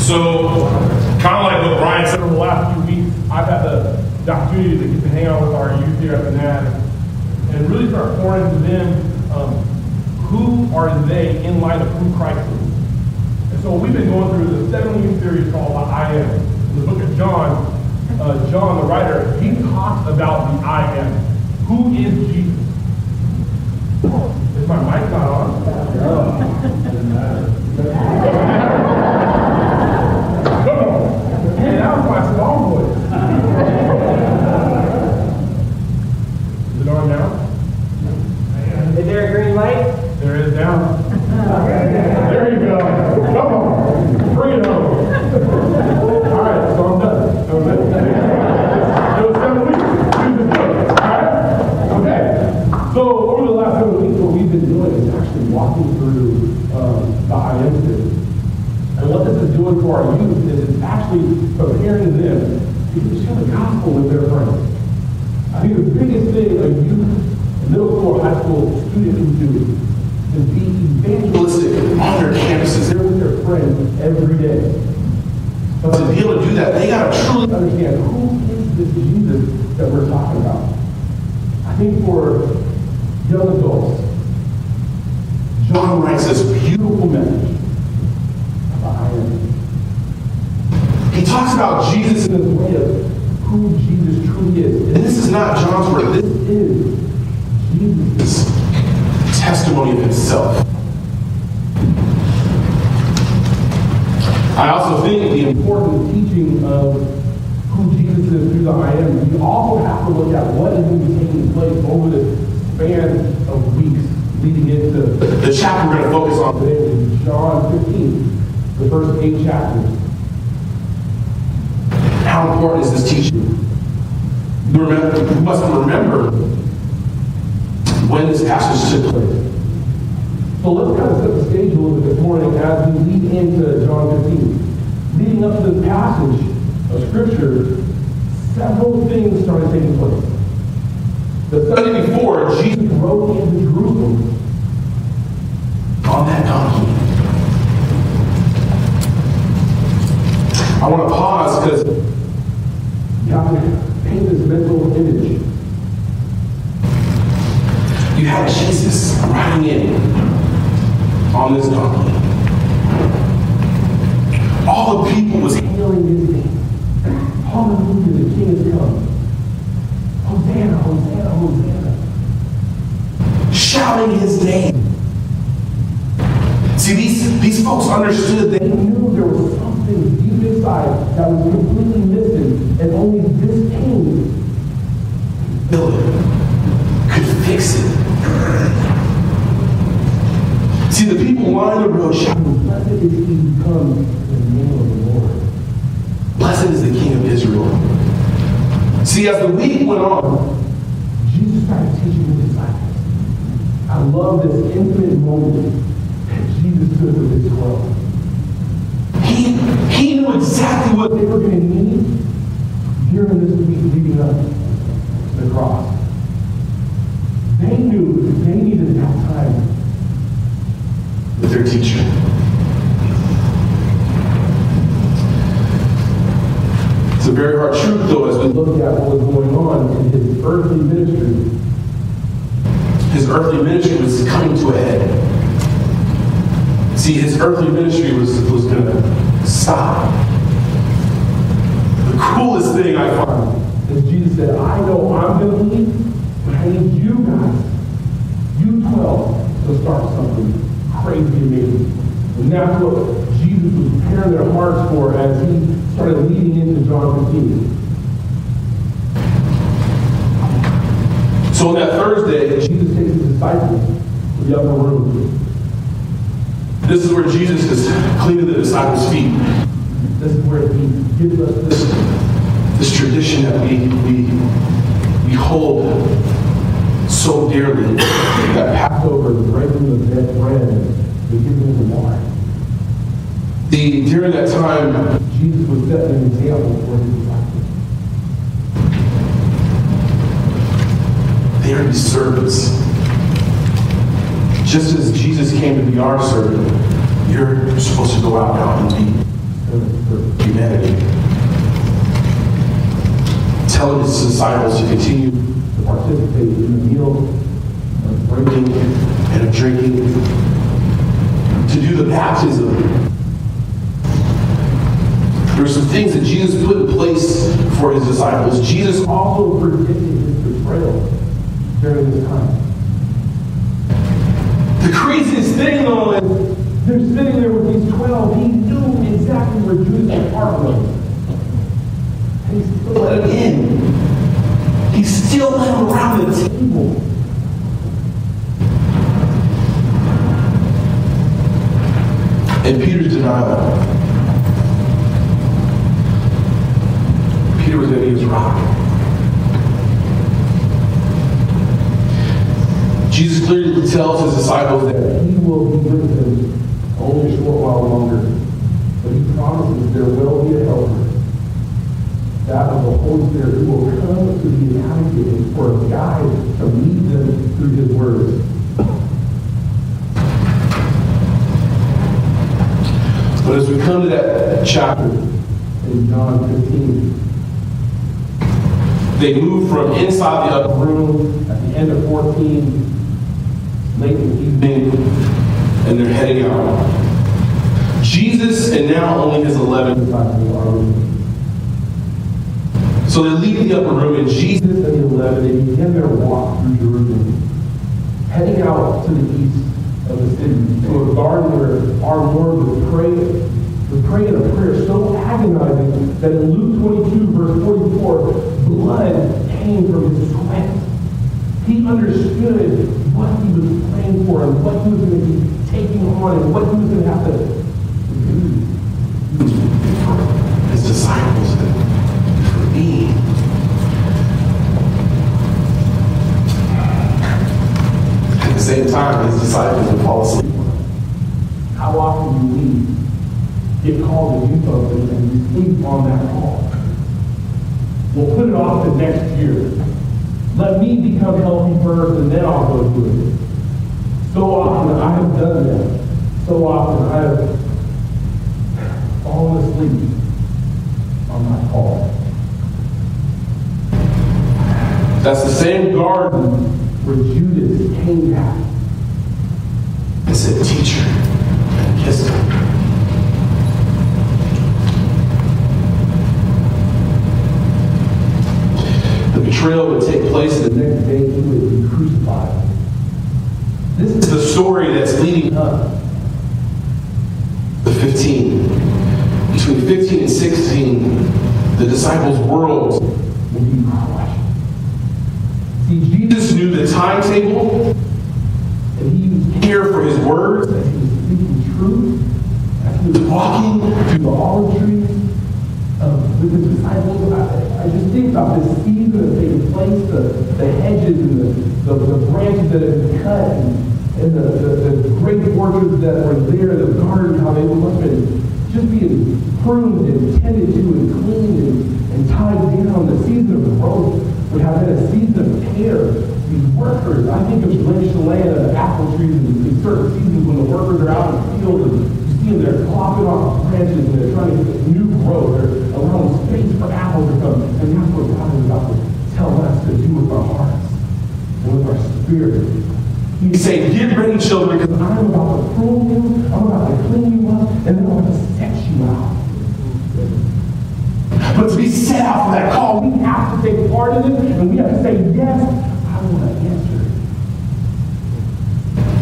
So, kind of like what Brian said over the last few weeks, I've had the opportunity to get to hang out with our youth here at the NAD and really start pouring into them who are they in light of who Christ is. And so we've been going through the 7-week series called I Am. In the book of John, John, the writer, he talks about the I Am. Who is Jesus? Is my mic not on? Doesn't matter. Come on. Hey, that was my small voice. Is it on now? Is there a green light? There is now. There you go. Come on. Bring it home. All right, so I'm done. It was 7 weeks. All right? Okay. So over the last 7 weeks, what we've been doing is actually walking through the I Am series. And what this is doing for our youth is it's actually preparing them to share the gospel with their friends. I think the biggest thing a youth, a middle school or high school student can do is be evangelistic on their campuses. They're with their friends every day. But to be able to do that, they got to truly understand who is this Jesus that we're talking about. I think for young adults, John writes this beautiful message about I Am. He talks about Jesus in this way of who Jesus truly is. And this is not John's word. This is Jesus' testimony of himself. I also think the important teaching of who Jesus is through the I Am, we also have to look at what is going to be taking place over this span of weeks leading into the chapter we're going to focus on today, which is John 15, the first 8 chapters. How important is this teaching? You must remember when this passage took place. So let's kind of set the stage a little bit this morning as we lead into John 15. Leading up to this passage of Scripture, several things started taking place. The Sunday before, Jesus rode into Jerusalem on that donkey. I want to pause because you have to paint this mental image. You have Jesus riding in on this donkey. All the people was hailing his name. Hallelujah, the King has come. Hosanna, Hosanna, Hosanna. Shouting his name. See, these folks understood, they knew there was something deep inside that was completely missing, and only this King could fill it, could fix it. See, the people lined the road shouting, "Blessed is he who comes in the name of the Lord. Blessed is the King of Israel." See, as the week went on, Jesus started teaching his disciples. I love this intimate moment that Jesus took with his 12. He knew exactly what they were going to need during this week leading up to the cross. They knew they needed to have time with their teacher. It's a very hard truth, though, as we look at what was going on in his earthly ministry. His earthly ministry was coming to a head. See, his earthly ministry was going to stop. The coolest thing I find is Jesus said, I know I'm going to leave, but I need you guys, you 12, to start something crazy amazing. And that's what Jesus was preparing their hearts for as he started leading into John 15. So on that Thursday, Jesus takes his disciples to the upper room. This is where Jesus is cleaning the disciples' feet. This is where he gives us this tradition that we hold so dearly, that Passover, the breaking of that bread, and the giving of the wine. See, during that time, Jesus was setting an example for his disciples. They are his servants. Just as Jesus came to be our servant, you're They're supposed to go out now and be for humanity. Telling his disciples to continue to participate in the meal, of breaking and of drinking, to do the baptism. There are some things that Jesus put in place for his disciples. Jesus also predicted his betrayal during this time. The craziest thing, though, is they're sitting there with these 12. He knew exactly where Judas' heart was. And he still let him in. He still let him around the table. And Peter's denial. Peter was going to be his rock. Jesus clearly tells his disciples that he will be with them only a short while longer. But he promises there will be a helper. That of the Holy Spirit who will come to be an advocate for a guide to lead them through his words. But as we come to that chapter in John 15, they move from inside the upper room at the end of 14, late in the evening, and they're heading out. Jesus and now only his 11 disciples are with him. So they leave the upper room, and Jesus and the 11, they begin their walk through Jerusalem, heading out to the east of the city, to a garden where our Lord would pray in a prayer so agonizing that in Luke 22, verse 44, blood came from his sweat. He understood what he was praying for and what he was going to be taking on and what he was going to have to do for his disciples and for me. At the same time, his disciples would fall asleep. How often do we get called to do something and we sleep on that call? We'll put it off to next year. Let me become healthy first and then I'll go do it. So often I have done that. So often I have fallen asleep on my call. That's the same garden where Judas came back and said, "Teacher," and kissed him. The betrayal would take place, and the next day he would be crucified. This is the story that's leading up to 15. Between 15 and 16, the disciples' worlds will be crushed. See, Jesus knew the timetable, and he was here for his words, as he was speaking truth, as he was walking through the olive trees with his disciples. I just think about this season that's taking place, the hedges and the branches that have been cut, and the great orchards that were there, the garden, how they must have been just being pruned and tended to and cleaned and tied down. The season of growth would have been a season of care. These workers, I think of Lake Chelan and apple trees in certain seasons when the workers are out in the field and you see them, they're clopping off branches and they're trying to get new growth. They're allowing space for apples to come. And that's what God is about to tell us to do with our hearts and with our spirit. He's saying, get ready, children, because I'm about to prune you, I'm about to clean you up, and then I'm going to set you out. But to be set out for that call, we have to take part in it, and we have to say, yes, I want to answer.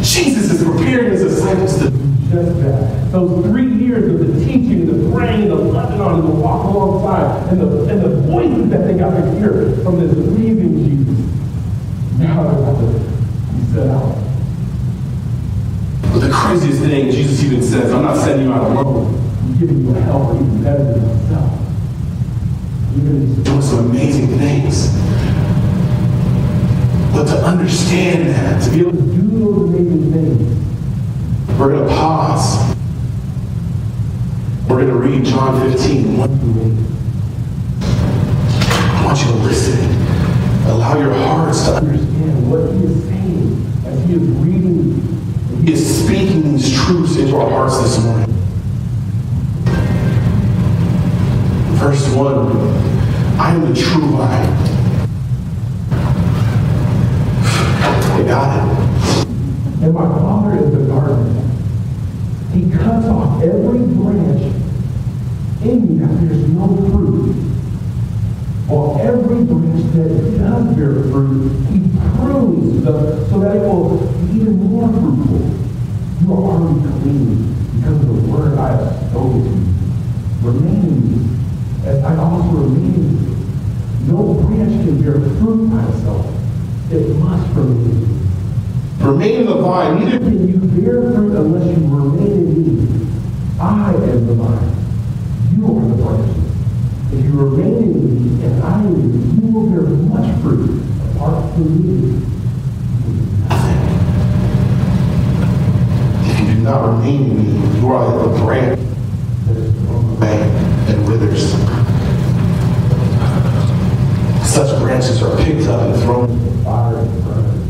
Jesus is preparing his disciples to do just that. Those 3 years of the teaching, the praying, the Lebanon, and the walk alongside, and the voices that they got to hear from this amazing Jesus. Now they're about to set out. But the craziest thing, Jesus even says, I'm not sending you out alone. I'm giving you a helper even better than myself. Even doing some amazing things. But to understand that, to be able to do those amazing things, we're going to pause. We're going to read John 15, 1 through 8. I want you to listen. Allow your hearts to understand what he is saying as he is reading, he is speaking these truths into our hearts this morning. Verse 1, I am the true vine. I got it. And my Father is the gardener. He cuts off every branch in me that bears no fruit. While every branch that does bear fruit, he prunes so that it will be even more fruitful. You are already clean because of the word I have spoken to you. Remain in me, as I also remain in you. No branch can bear fruit by itself. It must remain in you. Remain in the vine. Neither can you bear fruit unless you remain in me. I am the vine. You are the branches. If you remain in me and I in you, you will bear much fruit. Apart from me, Nothing. If you do not remain in me, you are like a branch that is thrown away and withers. Such branches are picked up and thrown into the fire and burned.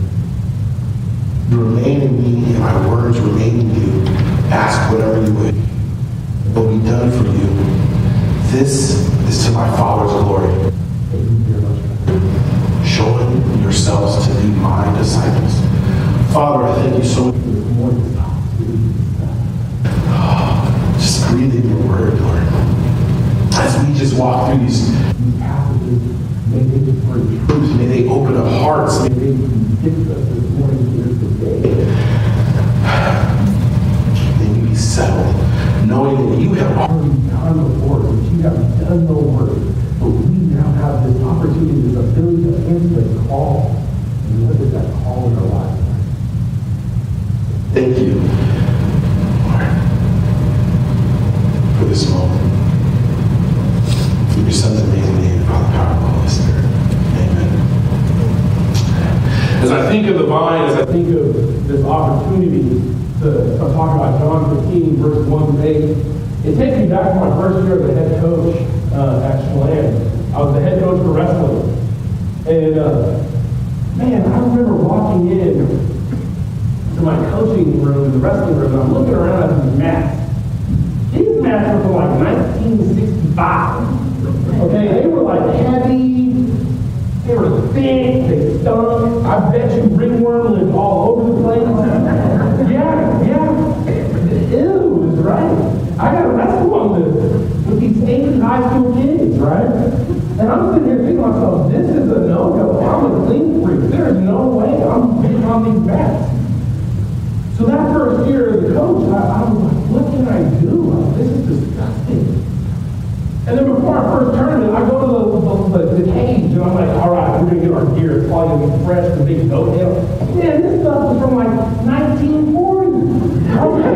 You remain in me, and my words remain in you. Ask whatever you wish. It will be done for you. This is to my Father's glory. Showing yourselves to be my disciples. Father, I thank you so much for this morning. Just breathe in your word, Lord. As we just walk through these passages, may they bring truth, may they open up hearts, may they convict us this morning here today. May we be settled, knowing that you have already gone before us, that you have done no work, but we now have this opportunity, this ability to answer the call. And what is that call in our lives? Thank you, Lord, for this moment. In your Son's amazing name, by the power of the Holy Spirit. Amen. As I think of the vine, as I think of this opportunity to talk about John 15, verse 1 to 8, it takes me back to my first year as a head coach at Chelan. I was the head coach for wrestling. And, man, I remember walking in to my coaching room, the wrestling room, and I'm looking around at these mats. These mats were from like 1965. Okay, they were like heavy, they were thick, they stunk. I bet you ringworm lived all over the place. Yeah. Ew, right? I got to wrestle on this with these 18 high school kids, right? And I'm sitting here thinking to myself, this is a no-go. I'm a clean freak. There's no way I'm getting on these mats. So that first year as a coach, I was like, what can I do? This is disgusting. And then before our first tournament, I go to the cage, and I'm like, all right, we're going to get our gear. It's probably going to be fresh, the big goat tail. Man, this stuff is from like 1940. Okay,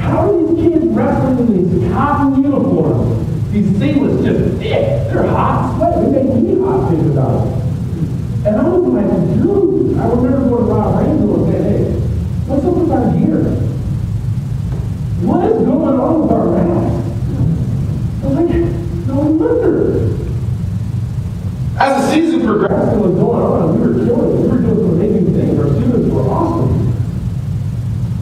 how are these kids wrestling in these cotton uniforms? These singlets just thick. They're hot sweat. They make me hot think about it. And I was like, dude, I remember going to Rob Rainbow and saying, hey, what's up with our gear? What is going on with our masks? I was like, no wonder. As the season progressed and was going on, we were killing it. We were doing some amazing things. Our students were awesome.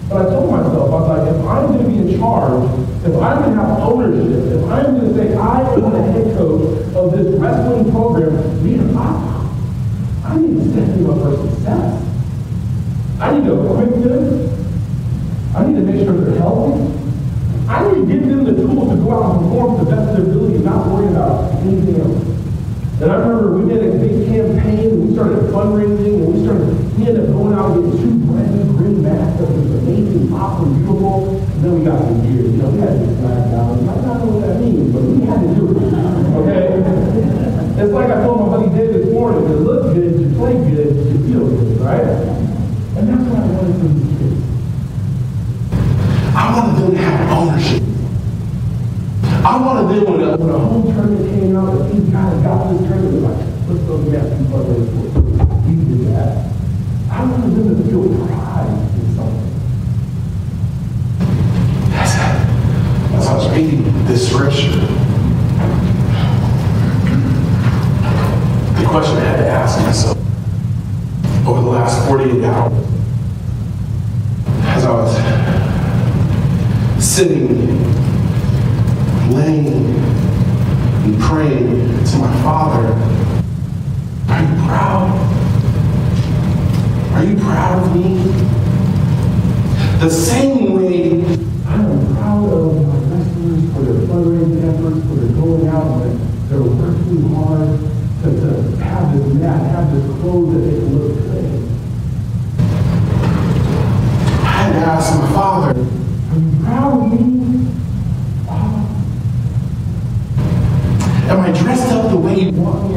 But I told myself, I was like, if I'm going to be in charge, if I'm going to have ownership, if I'm going to say I am the head coach of this wrestling program, I need to set them up for success. I need to equip them. I need to make sure they're healthy. I need to give them the tools to go out and perform to the best of their ability and not worry about anything else. And I remember we did a big campaign, and we started fundraising, and we ended up going out and getting 2 brand new green masks that was amazing, awesome, beautiful. And then we got some gear. You know, we had to flag down. You might not know what that means, but we had to do it. Okay? It's like I told my buddy Dave this morning, you look good, you play good, you feel good, right? And that's what I wanted from these kids. I wanted them to have ownership. I wanted them when a home tournament came out, and these guys got this tournament, they're like, let's go get some fundraisers for it. We did that. I wanted them to feel pride in something. As I was reading this scripture, the question I had to ask myself over the last 48 hours, as I was sitting, laying and praying to my Father, are you proud? Are you proud of me? The same way I am proud of my wrestlers for their fundraising efforts, for their going out and they're working hard to have this mat, have this clothes that they can look good. I had to ask my Father, are you proud of me? Am I dressed up the way you want me?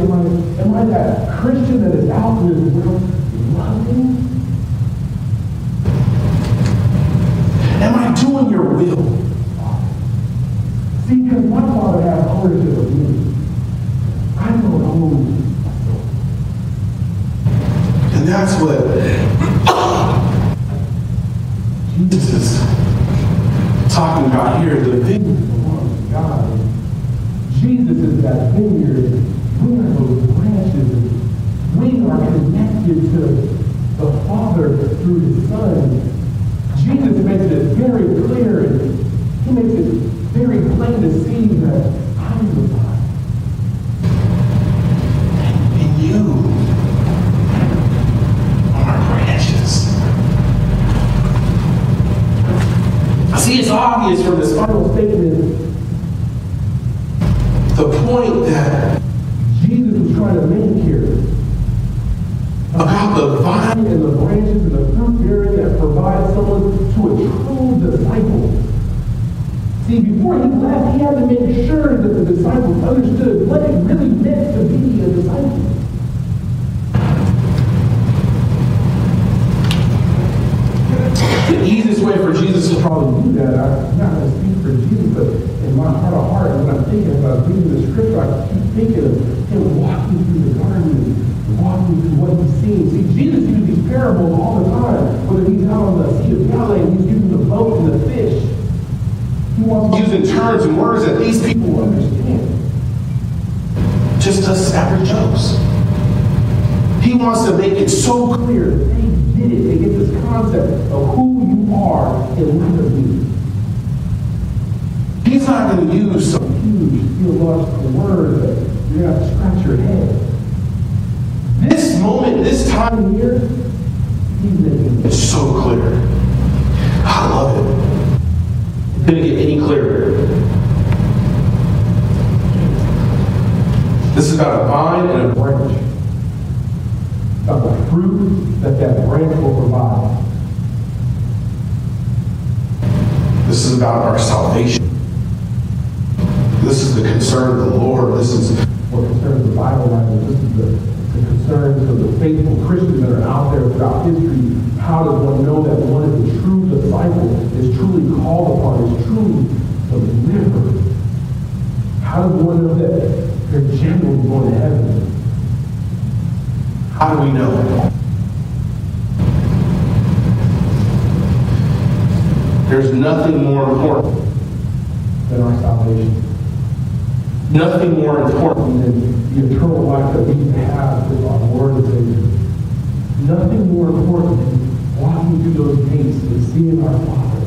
Am I that Christian that is out in this world loving? Am I doing your will? See, because my Father has ownership of me. I don't own myself. And that's what Jesus is talking about here. The vineyard belongs to God. Jesus is that vineyard. We are those branches. We are connected to the Father through His Son. Jesus makes it very clear, and He makes it very plain to see that I'm the vine. And you are branches. See, it's obvious from this final statement the point that Jesus was trying to make here about the vine and the branches and the fruit bearing that provides someone to a true disciple. See, before He left, He had to make sure that the disciples understood what it really meant to be a disciple. The easiest way for Jesus to probably do that, I'm not going to speak for Jesus, but in my heart of heart, when I'm thinking about reading the scripture, I keep thinking of Him walking through the garden, walking through what He's seeing. See, Jesus used these parables all the time, whether He's out on the Sea of Galilee and He's using the boat and the fish. He wants using terms and words that these people understand. Just us average Joes. He wants to make it so clear that they get it. They get this concept of who you are in light of me. He's not going to use some huge theological word that you're going to have to scratch your head. This moment, this time here, He's making it so clear. I love it. It couldn't get any clearer. This is about a vine and a branch. About the fruit that branch will provide. This is about our salvation. This is the concern of the Lord. This is what concerns the Bible writers. This is the concerns of the faithful Christians that are out there throughout history. How does one know that one is a true disciple, is truly called upon, is truly delivered? How does one know that they're genuinely going to heaven? How do we know? There's nothing more important than our salvation. Nothing more important than the eternal life that we have with our Lord and Savior. Nothing more important than walking through those gates and seeing our Father.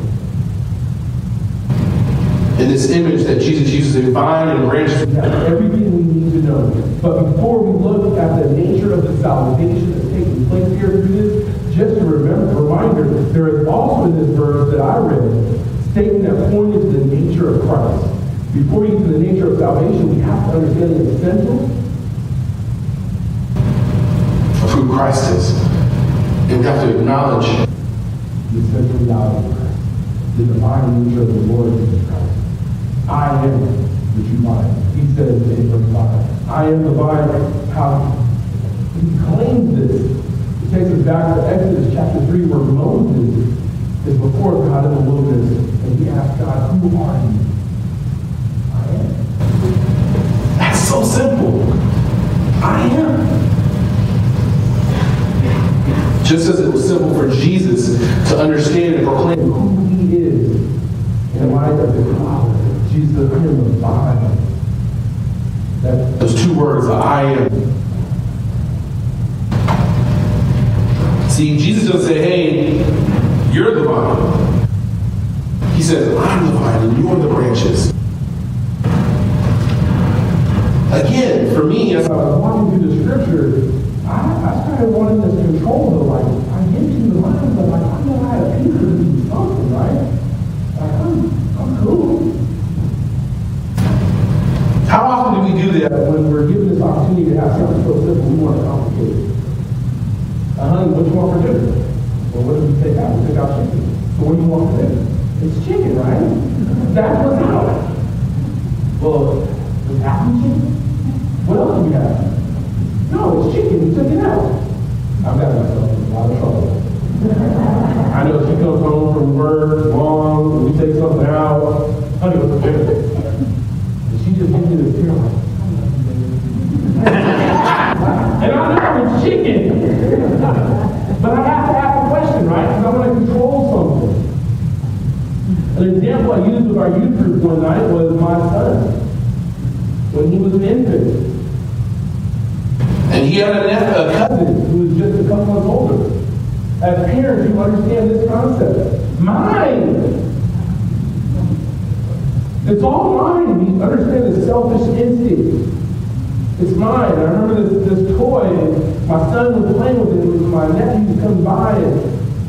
In this image that Jesus uses in vine and branches, we have everything we need to know. But before we look at the nature of the salvation that's taking place here through this, just a reminder, there is also in this verse that I read, statement that pointed to the nature of Christ. Before we get to the nature of salvation, we have to understand the essential of who Christ is. And we have to acknowledge the essential reality of Christ, the divine nature of the Lord Jesus Christ. I am the true vine. He says in verse 5, I am the vine. How he claims this. It takes us back to Exodus chapter 3 where Moses is before God in the wilderness and he asks God, who are you? I am. That's so simple. I am. Just as it was simple for Jesus to understand and proclaim who He is in light of the Father. Jesus, I am the vine. Those two words, I am. See, Jesus doesn't say, hey, you're the vine. He says, I'm the vine and you're the branches. Again, for me, as I was walking through the scripture, I started wanting this control to I get to the mind, but I know I have Peter to do something, right? I'm cool. How often do we do that when we're given this opportunity to have something so simple, we want to complicate it? Honey, what do you want for dinner? Well, what did we take out? We took out chicken. So what do you want for dinner? It's chicken, right? That's what's out. Well, was apple chicken? What else do we have? No, it's chicken. We took it out. I've got myself in a lot of trouble. I know she comes home from work, long, we take something out. Honey, what's for dinner? And she just gives me this tear like, and I know it's chicken. But I have to ask a question, right? Because I want to control something. An example I used with our youth group one night was my son. When he was an infant. And he had a cousin who was just a couple months older. As parents, you understand this concept. Mine! It's all mine. You understand the selfish instinct. It's mine. I remember this toy, and my son was playing with it, and my nephew comes by, and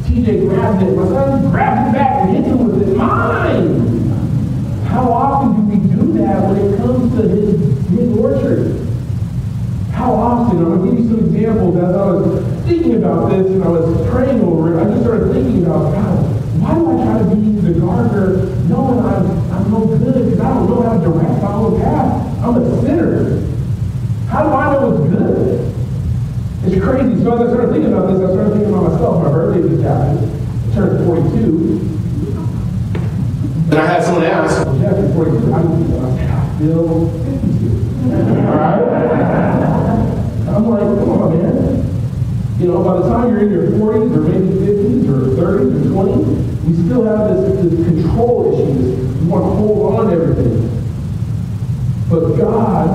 TJ grabs it. My son grabs it back and hits him with it. Mine! How often do we do that when it comes to his orchard? How often? I'm going to give you some examples. As I was thinking about this and I was praying over it, I just started thinking about, God, why do I try to be the gardener knowing I'm no good because I don't know how to direct my own path? I'm a sinner. How do I know it's good? It's crazy. So as I started thinking about this, I started thinking about myself. My birthday just happened. I turned 42. And I had someone ask, well, Jeffery, 42, how do you feel? I said, I feel 52. All right? I'm like, come on, man. You know, by the time you're in your 40s or maybe 50s or 30s or 20s, we still have this control issue. We want to hold on to everything. But God,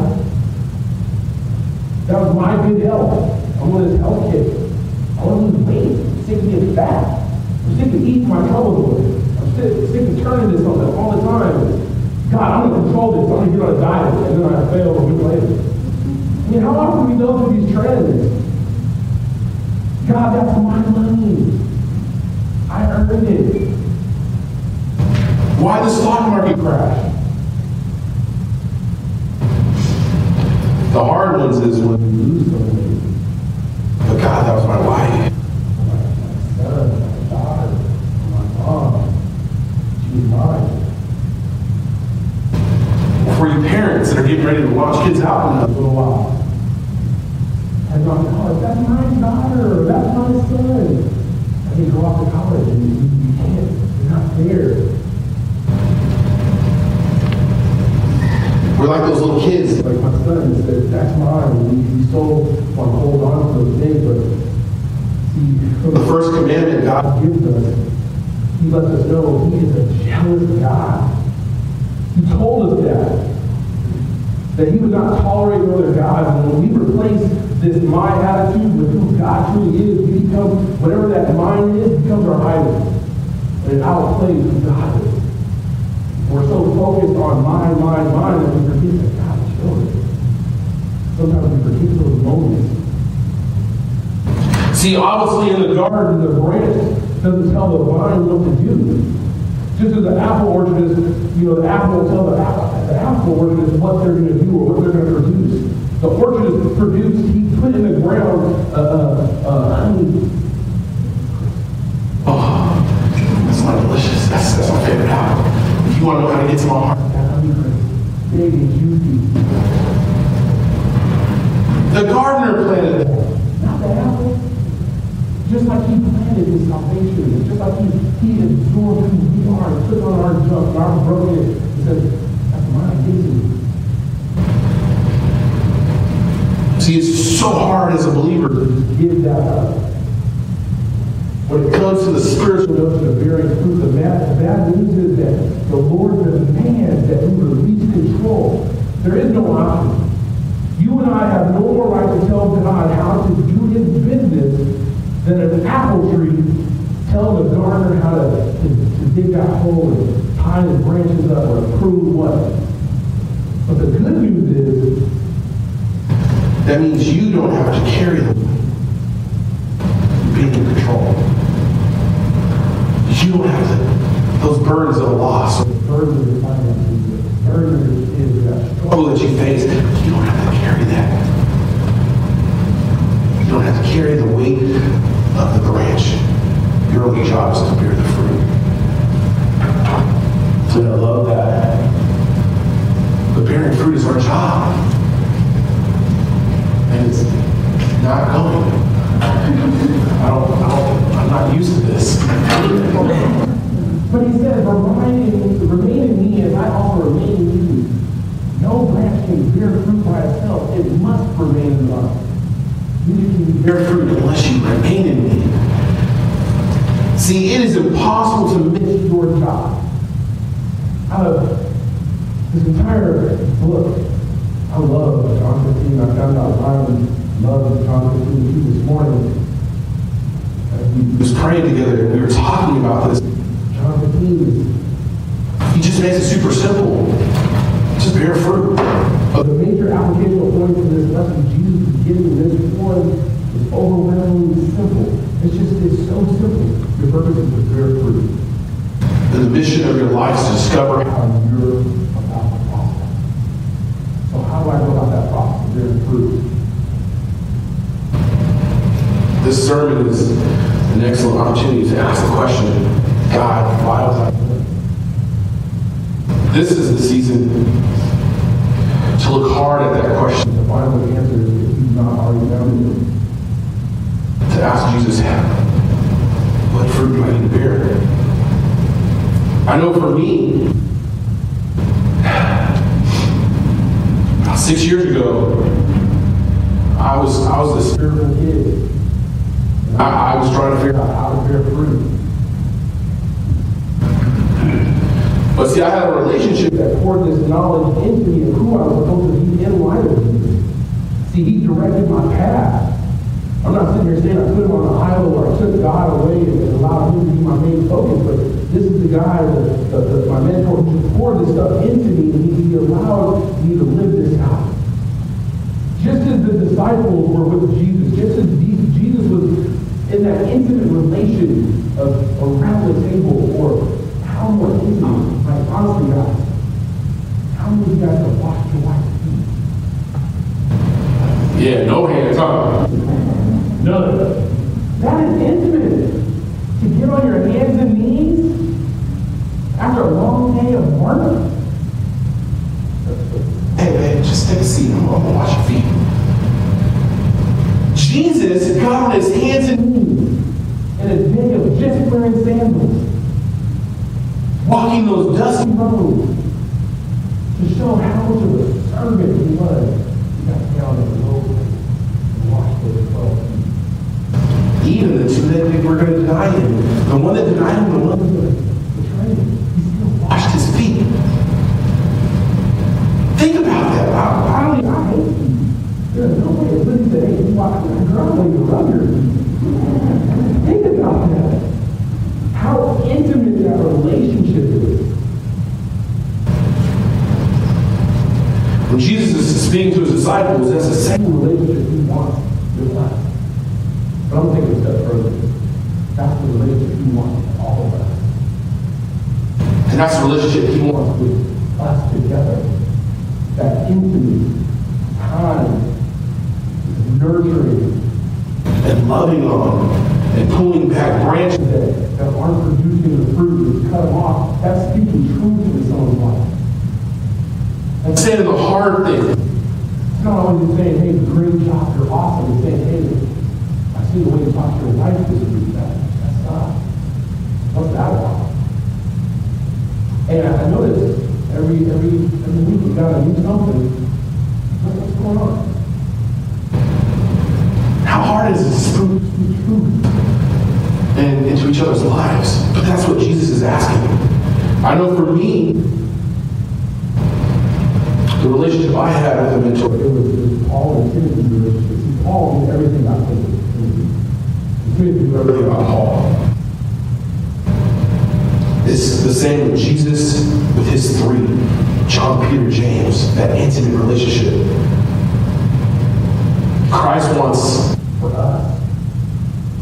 that was my good health. I want this health kick. I want to lose weight. I'm sick of being fat. I'm sick of eating my troubles away. I'm sick of turning to something all the time. God, I'm going to control this. I'm going to get on a diet. And then I fail a week later. I mean, how often do we go through these trends? God, that's my money. I earned it. Why the stock market crash? The hard ones is when you lose something. But God, that was my wife. My son, my daughter, my mom. She's mine. For you parents that are getting ready to launch kids out in a little while. And you're like, oh, that's my daughter, that's my son. And they go off to college and you can't, you're not there. We're like those little kids. Like my son said, that's mine. We so want to hold on to those things, but see, from the first commandment God gives us, He lets us know He is a jealous God. He told us that He would not tolerate no other gods. And when we replace this my attitude with who God truly is, we become, whatever that mine is, becomes our idol. And it outplays who God is. We're so focused on mine, that we forget that God is yours. Sometimes we forget those moments. See, obviously in the garden, the branch doesn't tell the vine what to do. Just as the apple orchard is, the apple will tell the apple orchard is what they're going to do or what they're going to produce. The orchard is produced, He put in the ground honey. Oh, that's not delicious. That's my favorite apple. If you want to know how to get to my heart, that honey is big and juicy. The gardener planted that, not the apple. Just like He planted His salvation, just like He absorbed who we are and took on our junk, our brokenness, and said, that's mine, give it to me. See, it's so hard as a believer to give that up. When it comes to the spiritual notion of bearing fruit, the bad news is that the Lord demands that we release control. There is no option. You and I have no more right to tell God how to do His business than an apple tree telling the gardener how to dig that hole and tie his branches up or prune what. But the good news is That means you don't have to carry the weight. Being in control. You don't have to, those burdens of loss, or the burden of your finances, the burden of your kids, that struggle that you face, you don't have to carry that. You don't have to carry the weight of the branch. Your only job is to bear the fruit. So I love that. But bearing fruit is our job. And it's not going. I'm not used to this. But he says, remain in me as I also remain in you. No branch can bear fruit by itself. It must remain in love. Neither can you bear fruit unless you remain in me. See, it is impossible to miss your job. Out of this entire book, I love John 15. I found out Ryan loved John 15 this morning. We was praying together and we were talking about this. John 15, he just makes it super simple. Just bear fruit. But the major applicational point of this lesson, Jesus is giving this one, is overwhelmingly simple. It's so simple. Your purpose is to bear fruit. And the mission of your life is to discover how you're about the process. So how do I go about that process of bearing fruit? This sermon is an excellent opportunity to ask the question, God, why was I doing it? This is the season to look hard at that question, to find the answers if you've not already found it. To ask Jesus, what fruit do I need to bear? I know for me, about 6 years ago, I was a spiritual kid. I was trying to figure out how to bear fruit. But see, I had a relationship that poured this knowledge into me of who I was supposed to be in light of Jesus. See, he directed my path. I'm not sitting here saying I put him on a highway or I took God away and allowed him to be my main focus, but this is the guy, my mentor, who poured this stuff into me, and he allowed me to live this out. Just as the disciples were with Jesus, just as Jesus was in that intimate relation of around the table, or how more intimate, like honestly guys, how many of you guys have washed your wife's feet? Yeah, no hands up. None. That is intimate. To get on your hands and knees after a long day of work. Hey, man, just take a seat. I'm going to wash your feet. Jesus got on his hands and knees in a day of just wearing sandals, walking those dusty roads to show how much of a servant he was. He got down in the low place and washed those 12 feet. Even the two that were going to deny him, the one that denied him, the one that betrayed him, he still washed his feet. Think about that. I hate you. There's no way that Lindsay said, hey, you watch my girl when you rub your feet. Think about that. How intimate that relationship is. When Jesus is speaking to his disciples, that's the same relationship he wants with us. But I'm taking a step further. That's the relationship he wants with all of us. And that's the relationship he wants with us together. That intimate time, nurturing, and loving on, and pulling back branches that aren't producing the fruit, and cut them off. That's speaking truth into someone's life. That's saying the hard thing. It's not always saying, hey, great job, you're awesome. It's saying, hey, I see the way you talk to your wife this week. That's not. What's that about? And I notice every week we got to do something. What's going on? How hard is it to speak truth and into each other's lives? But that's what Jesus is asking. I know for me, the relationship I had with a mentor, it was Paul and Timothy relationship. See, Paul knew everything about Timothy. Timothy knew everything about Paul. It's the same with Jesus, with his three, John, Peter, James, that intimate relationship. Christ wants for us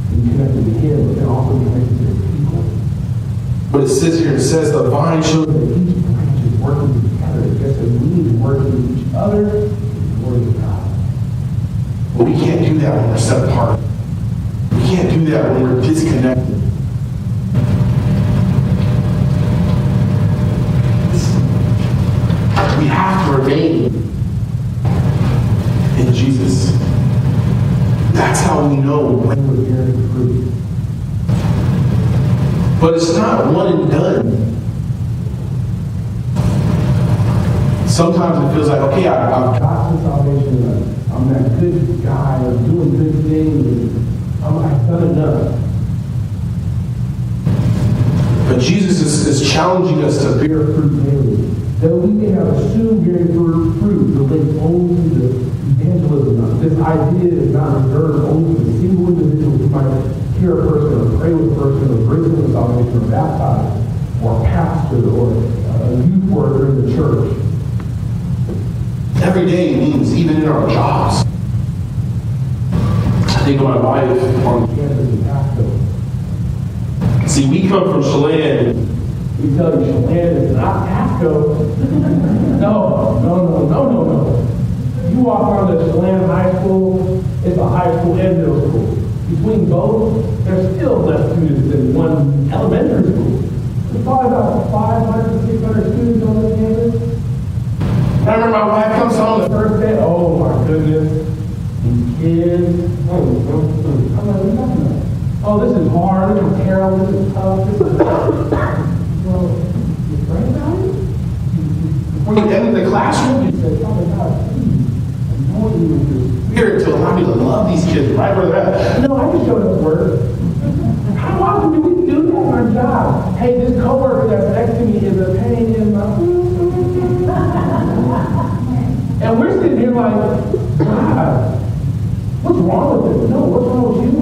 to be connected to Him, but then also be connected to His people. But it says here, it says the vine shows So that each branch is working together. Just as we need to work with each other, the glory of God. but we can't do that when we're set apart. We can't do that when we're disconnected. We have to remain in Jesus. That's how we know when we're bearing fruit. But it's not one and done. Sometimes it feels like, okay, I've got the salvation. I'm that good guy. I'm doing good things. I've done enough. But Jesus is challenging us to bear fruit daily. Though we may have assumed bearing fruit relates only to evangelism. This idea is not reserved only to the single individual who might hear a person or pray with a person or bring them to salvation or baptize or a pastor or a youth worker in the church. Every day means even in our jobs. I think of my wife on campus in Pasco. See, we come from Chelan. We tell you Chelan is not Pasco. No. You walk onto Chelan High School, it's a high school and middle school. Between both, there's still less students than one elementary school. There's probably about 500 to 600 students on this campus. I remember my wife comes home the first day. Oh my goodness. These kids. I'm like, what are you talking about? Oh, this is hard. This is terrible. This is tough. This is well, you pray about it? Before you enter the classroom, you say, Father God, please anoint me with your Spirit to allow me to love these kids right where they're at. No, I just showed up to work. How often do we do that in our job? Hey, this coworker that's next to me is a pain in my and we're sitting here like, God, what's wrong with it? No, what's wrong with you?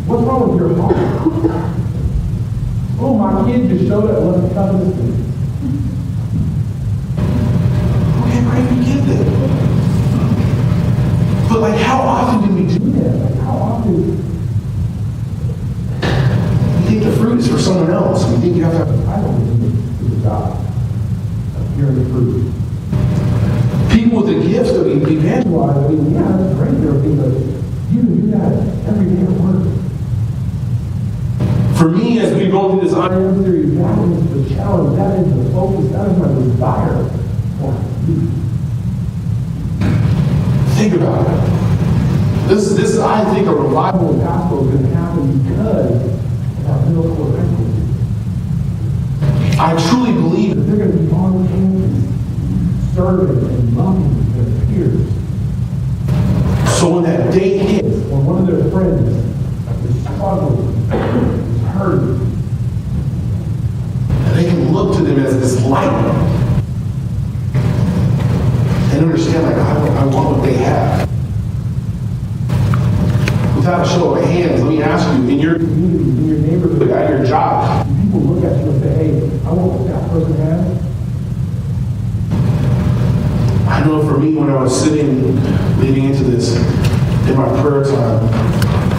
What's wrong with your heart? Oh, my kid just showed up and wasn't coming to me. Okay, great, we get that. But like, how often do we do that? Like, how often? We think the fruit is for someone else. We think you have to have a title to the job of bearing fruit. People with the gift of evangelize, I mean, yeah, that's great and everything, but you do that every day at work. For me, as we go through this iron theory, that is the challenge, that is the focus, that is my desire for you. Think about it. This I think a revival in Pasco is going to happen because of our middle school high school. I truly believe that they're going to be on campus serving and loving their peers. So when that day hits, when one of their friends is struggling, is hurting, and they can look to them as this light and understand, like, I want what they have. Without a show of hands, let me ask you, in your community, in your neighborhood, at your job, do people look at you and say, hey, I want what that person has? I know for me, when I was sitting, leading into this, in my prayer time,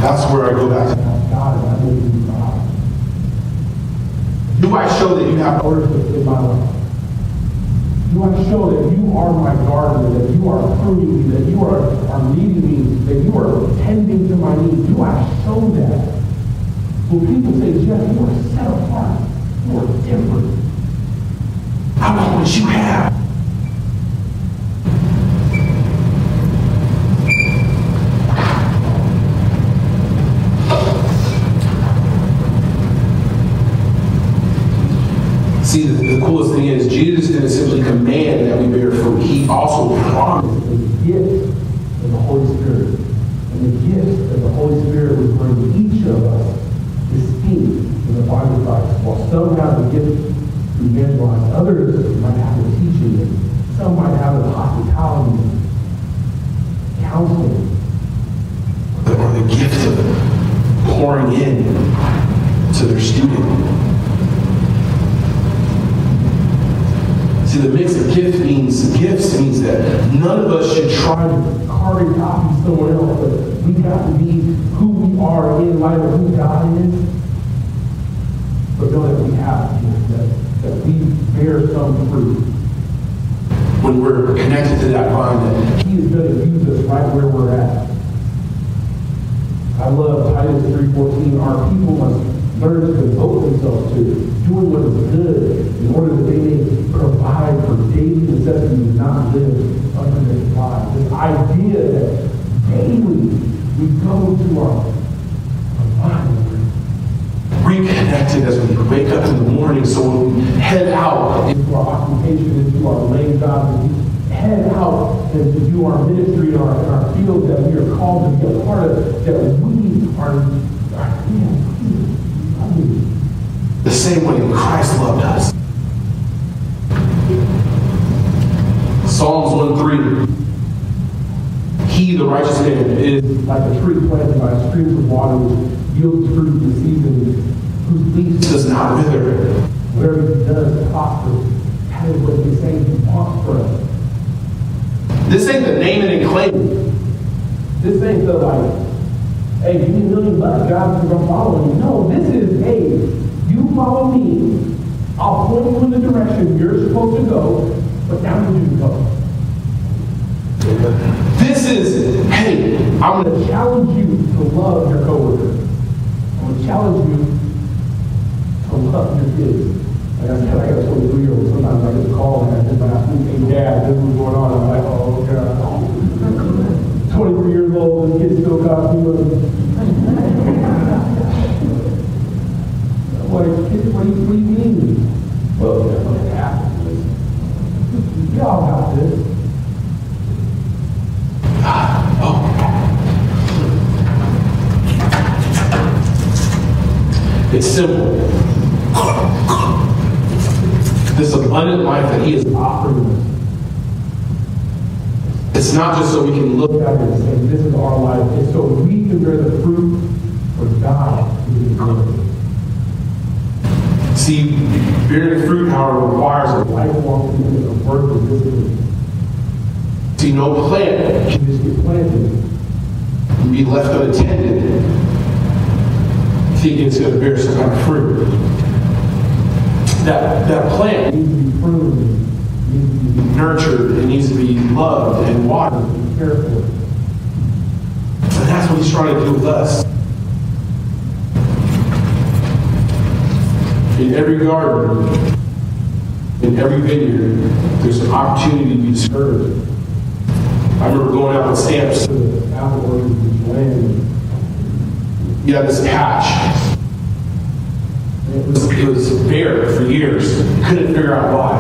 that's where I go back to God, and I believe in God. Do I show that you have ownership in my life? Do I show that you are my gardener, that you are pruning me, that you are leading me, that you are tending to my needs? Do I show that? When people say, Jeff, you are set apart, you are different. I want what you have. See, the coolest thing is, Jesus didn't simply command that we bear fruit. He also promised the gift of the Holy Spirit. And the gift that the Holy Spirit would bring each of us distinct in the body of Christ. While some have the gift to evangelize, others might have the teaching, and some might have the hospitality, counseling, or the gift of pouring in to their student. See, the mix of gifts means that none of us should try to Carbon copy someone else, but we got to be who we are in light of who God is. But know that we have that we bear some fruit. when we're connected to that vine, that He is going to use us right where we're at. I love Titus 3:14. Our people must learn to devote themselves to doing what is good in order that they may provide for daily necessities and not live under their lives. This idea that daily we go to our vine, reconnected as we wake up in the morning, so when we head out, into our occupation, into our lane jobs, and we head out and to do our ministry in our field that we are called to be a part of, that we are the same way Christ loved us. Psalms 1:3. He, the righteous man, is like a tree planted by streams of water, which yields fruit in the season, whose leaves does not wither. where he does prosper. That is what he's saying. He wants for us. This ain't the name it and claim it. This ain't the like, hey, give me $1 million, God, because I'm following you. No, this is, hey, you follow me, I'll point you in the direction you're supposed to go, but now you need to go. This is, hey, I'm going to challenge you to love your coworker. I'm going to challenge you to love your kids. Like I said, I got a 23-year-old. Sometimes I get a call and I just ask me, hey, Dad, this is what's going on. I'm like, oh, God. 23 years old, this kid still costs me money. What do you mean? Well, that's what happens. Y'all got this. It's simple. This abundant life that He is offering us. It's not just so we can look Look at it and say, this is our life. It's so we can bear the fruit for God to be good. See, bearing fruit, however, requires a Lifelong commitment of work and discipline. See, no plant You just get planted. can be left unattended thinking it's going to bear some kind of fruit. That plant It needs to be pruned. It needs to be nurtured, it needs to be loved and watered. cared for. And that's what He's trying to do with us. In every garden, in every vineyard, there's an opportunity to be discouraged. I remember going out with stamps To the apple orchard and land. You had this patch. It was bare for years. Couldn't figure out why.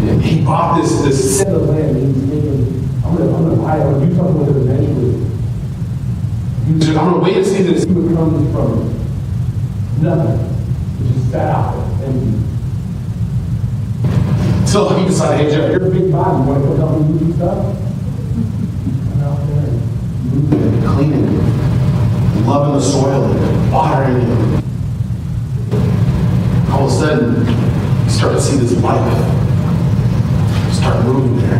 And he bought this Set of land, and he's thinking, I'm gonna buy it, I'm gonna do something with it eventually. He said, I'm gonna wait and see this. See what comes from nothing. It just sat out there, empty. So he decided, hey Jeff, You're a big body, you wanna come help me move stuff? I'm out there moving it. cleaning, loving the soil, and watering it. All of a sudden, you start to see this life start moving there.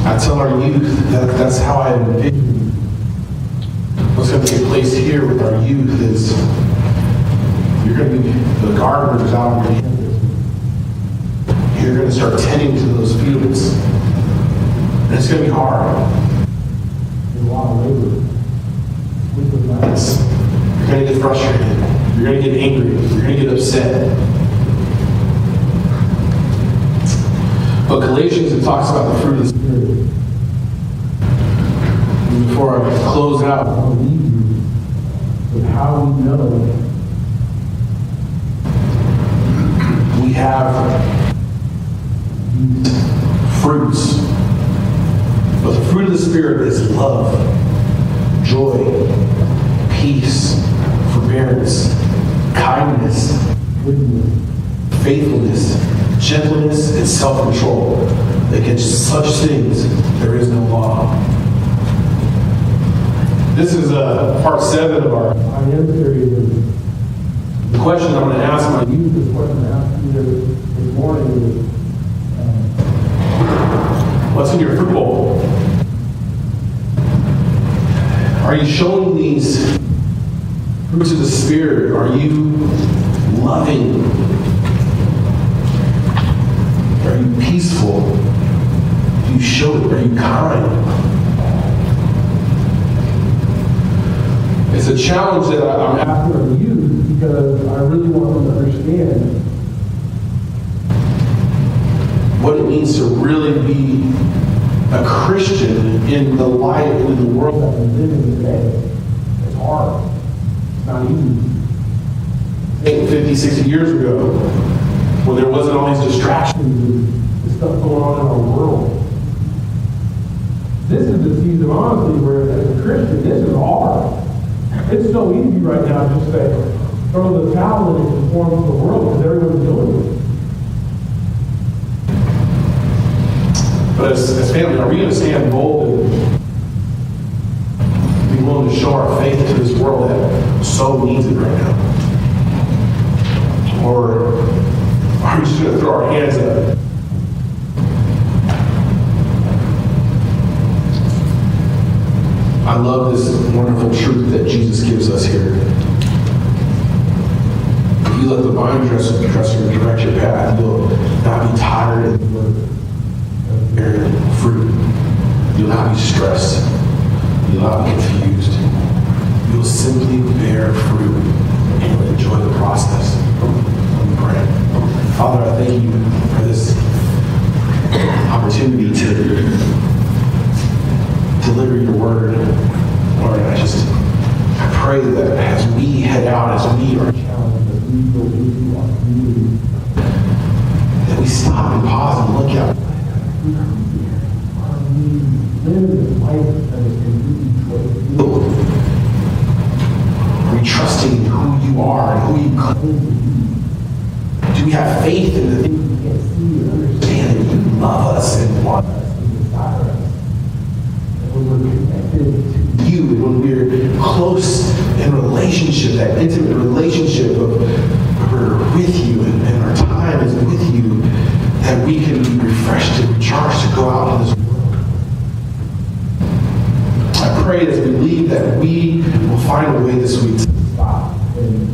I tell our youth that that's how I envision what's going to take place here with our youth is you're going to be the gardeners out on your campus. You're going to start tending to those fields. And it's going to be hard. There's a lot of labor. With the land. You're going to get frustrated. You're going to get angry. You're going to get upset. But Galatians, it talks about the fruit of the Spirit. And before I close out, I'll leave you with how we know we have these fruits. But the fruit of the Spirit is love, joy, peace, forbearance, kindness, goodness, faithfulness, gentleness, and self-control. Against such things, there is no law. This is part 7 of our I am serious. The question I'm going to ask my youth, This question I asked you this morning is, what's in your fruit bowl? Are you showing these fruits of the Spirit? Are you loving? Are you peaceful? Do you show it? Are you kind? It's a challenge that I'm after our youth because I really want them to understand what it means to really be a Christian in the light, in the world that we live in today. It's hard. It's not easy. 50, 60 years ago, when there wasn't all these distractions And the stuff going on in our world. This is the season, honestly, where as a Christian, this is hard. It's so easy right now to just say, throw the towel in and conform to the world because everyone's doing it. But as family, are we going to stand bold and be willing to show our faith to this world that so needs it right now? Or are we just going to throw our hands up? I love this wonderful truth that Jesus gives us here. If you let the vine dresser direct your path, you'll not be tired and bear fruit. You'll not be stressed. You'll not be confused. You'll simply bear fruit and you'll enjoy the process. Let me pray. Father, I thank you for this opportunity to deliver your word. Lord, I pray that as we head out, as we are challenged, as we go into our community, that we stop and pause and look at are we living this life that is completely joyful? Are we trusting in who you are and who you claim to be? Do we have faith in the things we can't see and understand that you love us and want us and desire us? When we're connected to you, and when we're close in relationship, that intimate relationship of we're with you and our time is with you, that we can be refreshed and recharged to go out in this world. I pray as we leave that we will find a way this week to stop and